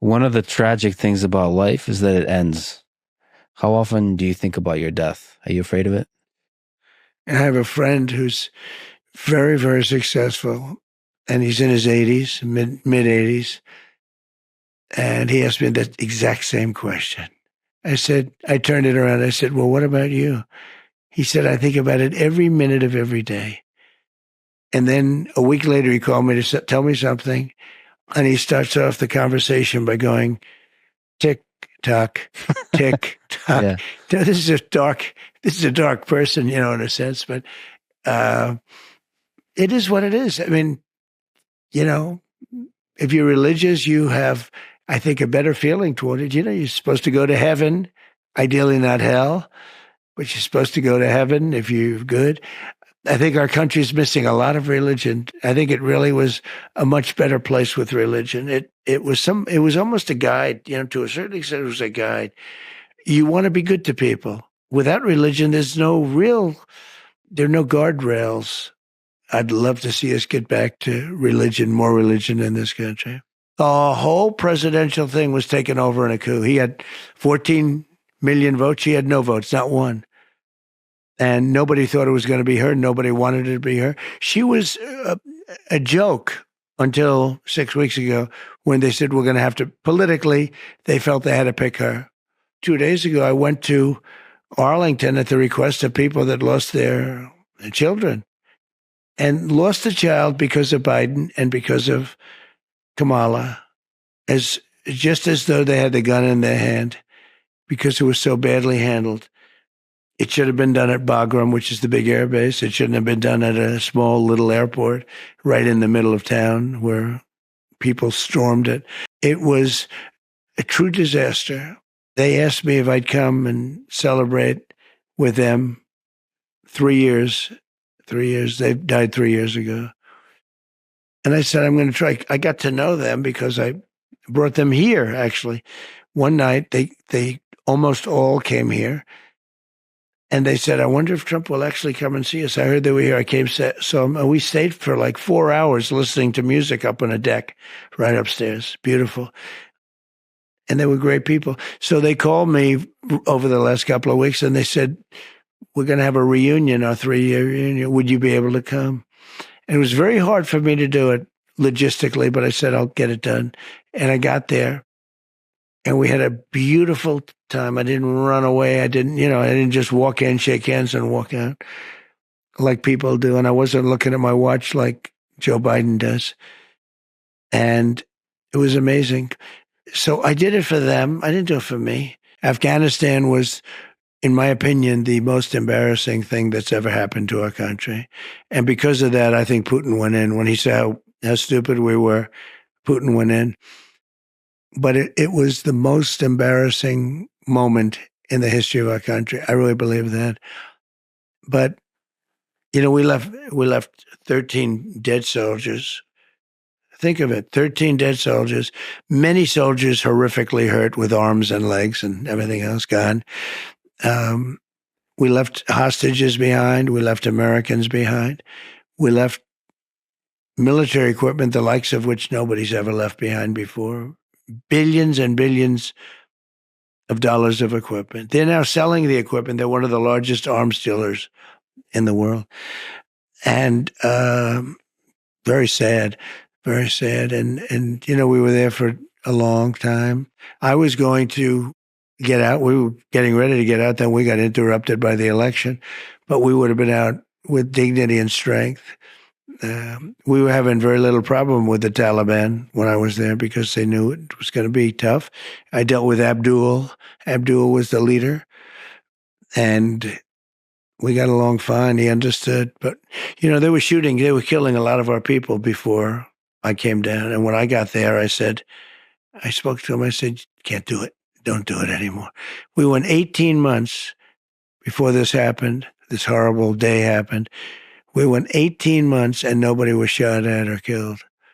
One of the tragic things about life is that it ends. How often do you think about your death? Are you afraid of it? And I have a friend who's very, very successful, and he's in his 80s, mid 80s, and he asked me that exact same question. I turned it around. I said, well, what about you? He said, I think about it every minute of every day. And then a week later, he called me to tell me something. And he starts off the conversation by going, tick tock, tick tock. Yeah. This is a dark person, in a sense, but it is what it is. I mean, if you're religious, you have, I think, a better feeling toward it. You're supposed to go to heaven, ideally not hell, but you're supposed to go to heaven if you're good. I think our country's missing a lot of religion. I think it really was a much better place with religion. It was almost a guide, to a certain extent it was a guide. You want to be good to people. Without religion, there are no guardrails. I'd love to see us get back to religion, more religion in this country. The whole presidential thing was taken over in a coup. He had 14 million votes. She had no votes, not one. And nobody thought it was going to be her. Nobody wanted it to be her. She was a joke until 6 weeks ago when they said we're going to have to, politically, they felt they had to pick her. 2 days ago, I went to Arlington at the request of people that lost their children and lost a child because of Biden and because of Kamala, just as though they had the gun in their hand because it was so badly handled. It should have been done at Bagram, which is the big air base. It shouldn't have been done at a small little airport right in the middle of town where people stormed it. It was a true disaster. They asked me if I'd come and celebrate with them 3 years. 3 years. They died 3 years ago. And I said, I'm going to try. I got to know them because I brought them here, actually. One night, they almost all came here. And they said, I wonder if Trump will actually come and see us. I heard they were here. I came, so we stayed for like 4 hours listening to music up on a deck right upstairs. Beautiful. And they were great people. So they called me over the last couple of weeks and they said, we're going to have a reunion, our 3-year reunion. Would you be able to come? And it was very hard for me to do it logistically, but I said, I'll get it done. And I got there. And we had a beautiful time. I didn't run away. I didn't just walk in, shake hands, and walk out like people do. And I wasn't looking at my watch like Joe Biden does. And it was amazing. So I did it for them. I didn't do it for me. Afghanistan was, in my opinion, the most embarrassing thing that's ever happened to our country. And because of that, I think Putin went in. When he saw how stupid we were, Putin went in. But it was the most embarrassing moment in the history of our country. I really believe that. But, we left 13 dead soldiers. Think of it, 13 dead soldiers, many soldiers horrifically hurt with arms and legs and everything else gone. We left hostages behind. We left Americans behind. We left military equipment, the likes of which nobody's ever left behind before. Billions and billions of dollars of equipment. They're now selling the equipment. They're one of the largest arms dealers in the world. And very sad, very sad. And we were there for a long time. I was going to get out. We were getting ready to get out. Then we got interrupted by the election. But we would have been out with dignity and strength. We were having very little problem with the Taliban when I was there because they knew it was going to be tough. I dealt with Abdul. Abdul was the leader. And we got along fine. He understood. But, they were killing a lot of our people before I came down. And when I got there, I spoke to him. I said, can't do it. Don't do it anymore. We went 18 months before this happened. This horrible day happened. We went 18 months and nobody was shot at or killed.